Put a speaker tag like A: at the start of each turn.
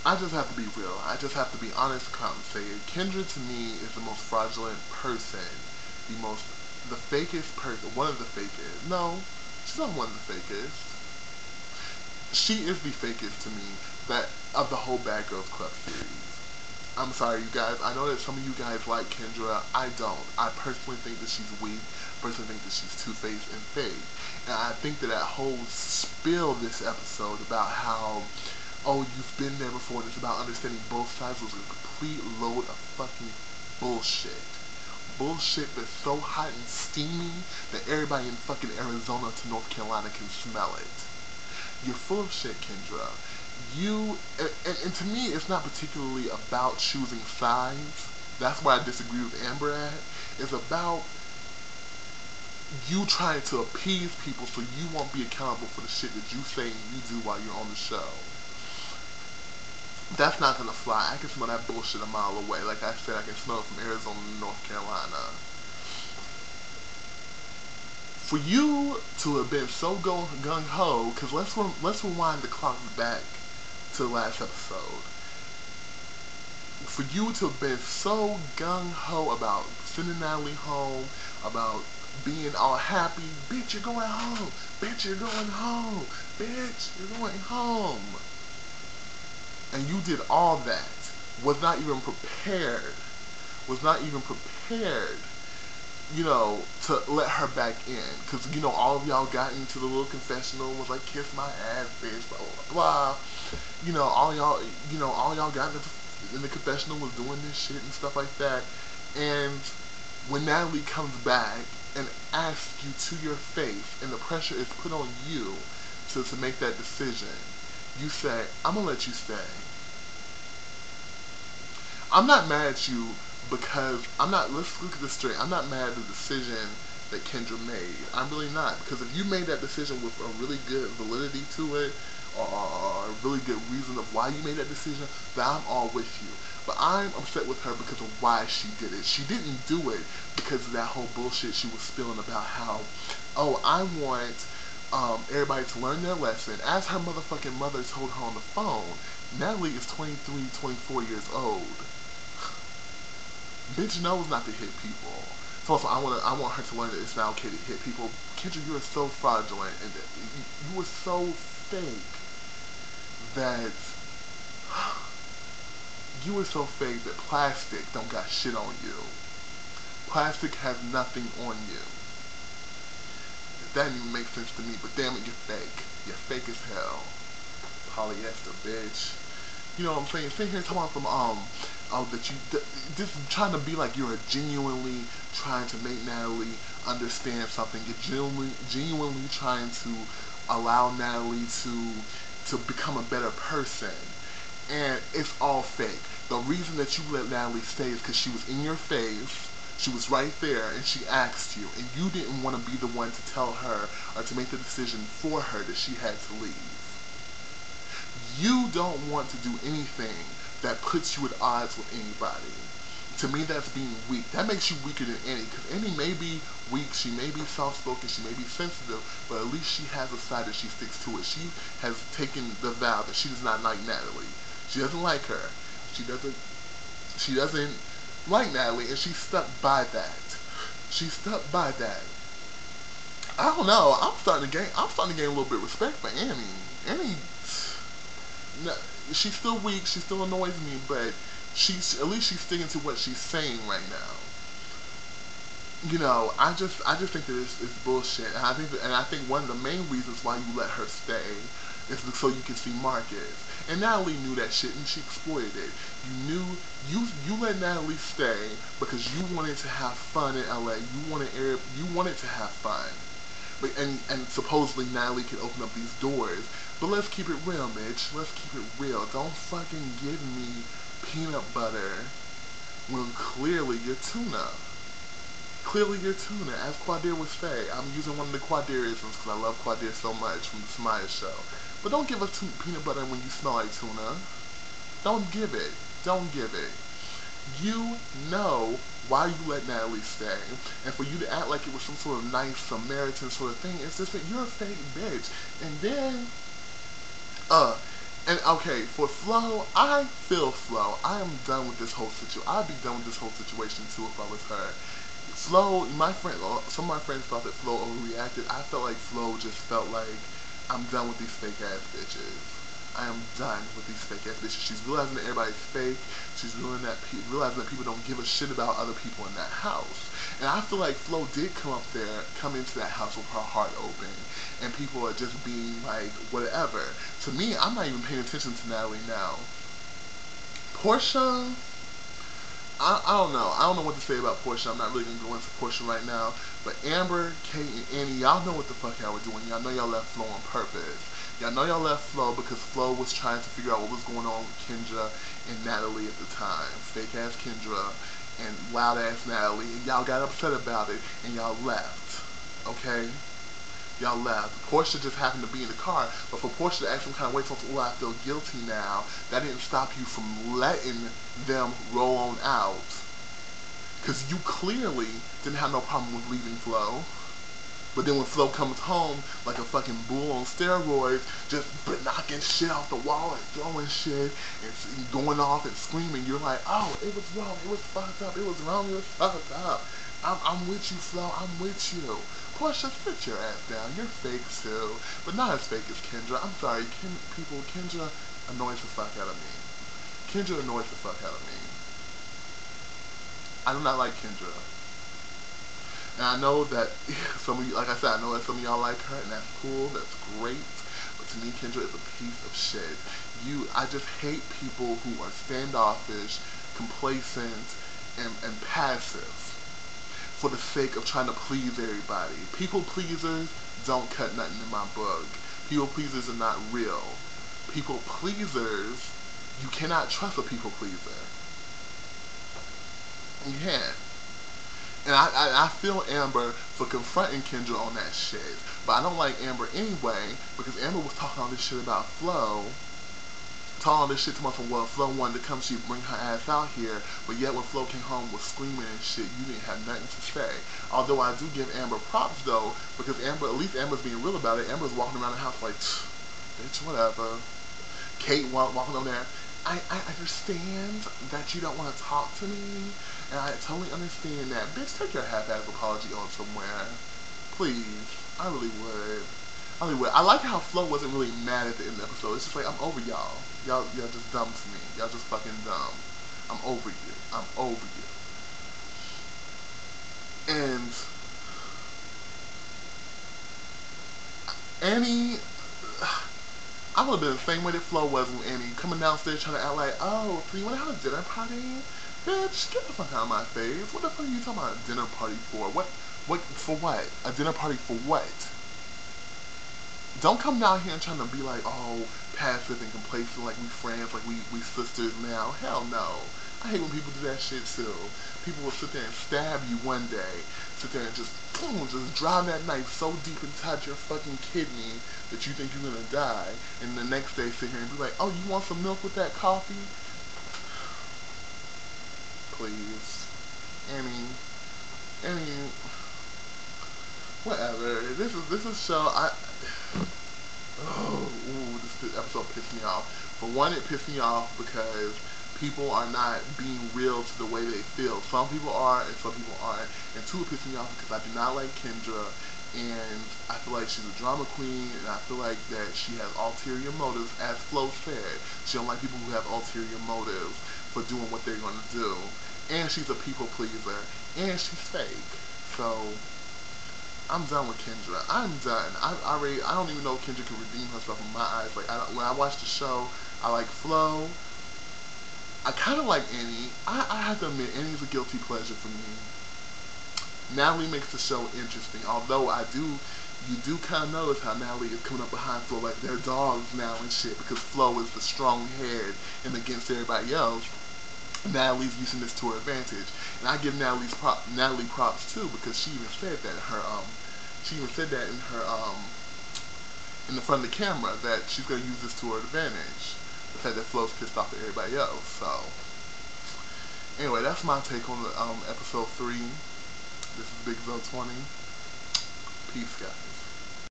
A: I just have to be real. I just have to be honest and come and say it. Kendra to me is the most fraudulent person. The fakest person. One of the fakest. No, she's not one of the fakest. She is the fakest to me that of the whole Bad Girls Club series. I'm sorry, you guys. I know that some of you guys like Kendra. I don't. I personally think that she's weak. Personally think that she's two-faced and fake. And I think that whole spill this episode about how, oh, you've been there before, and it's about understanding both sides was a complete load of fucking bullshit. Bullshit that's so hot and steamy that everybody in fucking Arizona to North Carolina can smell it. You're full of shit, Kendra. And to me, it's not particularly about choosing sides. That's why I disagree with Amber at. It's about you trying to appease people so you won't be accountable for the shit that you say and you do while you're on the show. That's not gonna fly. I can smell that bullshit a mile away. Like I said, I can smell it from Arizona to North Carolina. For you to have been so gung-ho, because let's rewind the clock back to the last episode. For you to have been so gung-ho about sending Natalie home, about being all happy, bitch, you're going home, bitch, you're going home, bitch, you're going home. And you did all that, was not even prepared, you know, to let her back in. Because, you know, all of y'all got into the little confessional, was like, kiss my ass, bitch, blah, blah, blah. You know, all y'all got in the confessional was doing this shit and stuff like that. And when Natalie comes back and asks you to your face, and the pressure is put on you to make that decision, you say, I'm gonna let you stay. I'm not mad at you because let's look at this straight. I'm not mad at the decision that Kendra made. I'm really not. Because if you made that decision with a really good validity to it, or a really good reason of why you made that decision, then I'm all with you. But I'm upset with her because of why she did it. She didn't do it because of that whole bullshit she was spilling about how, oh, I want everybody to learn their lesson. As her motherfucking mother told her on the phone, Natalie is 23, 24 years old. Bitch knows not to hit people. So also, I want her to learn that it's not okay to hit people. Kendra, you are so fraudulent, and you were so fake that plastic don't got shit on you. Plastic has nothing on you. That didn't even make sense to me, but damn it, you're fake. You're fake as hell. Polyester, bitch. You know what I'm saying? Sitting here talking about some, just trying to be like you're genuinely trying to make Natalie understand something. You're genuinely trying to allow Natalie to become a better person. And it's all fake. The reason that you let Natalie stay is because she was in your face. She was right there, and she asked you, and you didn't want to be the one to tell her or to make the decision for her that she had to leave. You don't want to do anything that puts you at odds with anybody. To me, that's being weak. That makes you weaker than Annie, because Annie may be weak, she may be soft-spoken, she may be sensitive, but at least she has a side that she sticks to it. She has taken the vow that she does not like Natalie. She doesn't like her. She doesn't like Natalie, and she stuck by that. She stuck by that. I don't know. I'm starting to gain a little bit of respect for Annie. Annie, she's still weak. She still annoys me, but at least she's sticking to what she's saying right now. You know, I just think that it's bullshit, and I think one of the main reasons why you let her stay is so you can see Marcus. And Natalie knew that shit, and she exploited it. You let Natalie stay because you wanted to have fun in LA. You wanted to have fun. But and supposedly Natalie could open up these doors. But let's keep it real, Mitch. Let's keep it real. Don't fucking give me peanut butter when clearly you're tuna. Clearly you're tuna. As Quadir would say, I'm using one of the Quadirisms because I love Quadir so much from the Smile Show. But don't give us peanut butter when you smell like tuna. Don't give it. Don't give it. You know why you let Natalie stay, and for you to act like it was some sort of nice Samaritan sort of thing, it's just that you're a fake bitch. And then, And okay, for Flo, I feel Flo. I am done with this whole situation. I'd be done with this whole situation too if I was her. Flo, some of my friends thought that Flo overreacted. I felt like Flo just felt like, I'm done with these fake ass bitches. I am done with these fake ass bitches. She's realizing that everybody's fake. She's realizing that people don't give a shit about other people in that house. And I feel like Flo did come into that house with her heart open. And people are just being like, whatever. To me, I'm not even paying attention to Natalie now. Portia, I don't know. I don't know what to say about Portia. I'm not really going to go into Portia right now. But Amber, Kate, and Annie, y'all know what the fuck y'all were doing. Y'all know y'all left Flo on purpose. Y'all know y'all left Flo because Flo was trying to figure out what was going on with Kendra and Natalie at the time. Fake ass Kendra and loud ass Natalie. And y'all got upset about it and y'all left. Okay? Y'all left. Portia just happened to be in the car, but for Portia to act some kind of way, oh, I feel guilty now, that didn't stop you from letting them roll on out. Because you clearly didn't have no problem with leaving Flo. But then when Flo comes home like a fucking bull on steroids, just knocking shit off the wall and throwing shit and going off and screaming, you're like, oh, it was wrong, it was fucked up, it was wrong, it was fucked up. I'm with you, Flo, I'm with you. Portia, sit your ass down. You're fake too, but not as fake as Kendra. I'm sorry, Kendra annoys the fuck out of me. Kendra annoys the fuck out of me. I do not like Kendra. And I know that some of you, like I said, I know that some of y'all like her, and that's cool, that's great. But to me, Kendra is a piece of shit. I just hate people who are standoffish, complacent, and passive for the sake of trying to please everybody. People pleasers don't cut nothing in my book. People pleasers are not real. People pleasers, you cannot trust a people pleaser. You can't. And I feel Amber for confronting Kendra on that shit. But I don't like Amber anyway, because Amber was talking all this shit about Flo. Talking all this shit to me from, well, Flo wanted to come, she'd bring her ass out here. But yet when Flo came home was screaming and shit, you didn't have nothing to say. Although I do give Amber props though, because at least Amber's being real about it. Amber's walking around the house like, bitch, whatever. Kate walking over there. I understand that you don't want to talk to me, and I totally understand that. Bitch, take your half-ass apology on somewhere. Please. I really would. I like how Flo wasn't really mad at the end of the episode. It's just like, I'm over y'all. Y'all just dumb to me. Y'all just fucking dumb. I'm over you. I'm over you. And Annie, I would have been the same way that Flo was with Annie, coming downstairs trying to act like, oh, so you want to have a dinner party? Bitch, get the fuck out of my face. What the fuck are you talking about a dinner party for? For what? A dinner party for what? Don't come down here and trying to be like, oh, passive and complacent, like we friends, like we sisters now. Hell no. I hate when people do that shit too. People will sit there and stab you one day, sit there and just drive that knife so deep inside your fucking kidney that you think you're gonna die, and the next day sit here and be like, oh, you want some milk with that coffee? Please. Annie, whatever. This is show, this episode pissed me off. For one, it pissed me off because people are not being real to the way they feel. Some people are and some people aren't. And two, it pissed me off because I do not like Kendra, and I feel like she's a drama queen, and I feel like that she has ulterior motives, as Flo said. She don't like people who have ulterior motives for doing what they're going to do. And she's a people pleaser, and she's fake. So I'm done with Kendra. I'm done. I don't even know if Kendra can redeem herself in my eyes. Like, when I watch the show, I like Flo. I kind of like Annie. I have to admit, Annie's a guilty pleasure for me. Natalie makes the show interesting. Although you do kind of notice how Natalie is coming up behind Flo like they're dogs now and shit, because Flo is the strong head and against everybody else. Natalie's using this to her advantage, and I give Natalie props too, because she even said that in her in the front of the camera that she's gonna use this to her advantage. The fact that Flo's pissed off at everybody else. So anyway, that's my take on the episode 3. This is Big Zo 20. Peace, guys.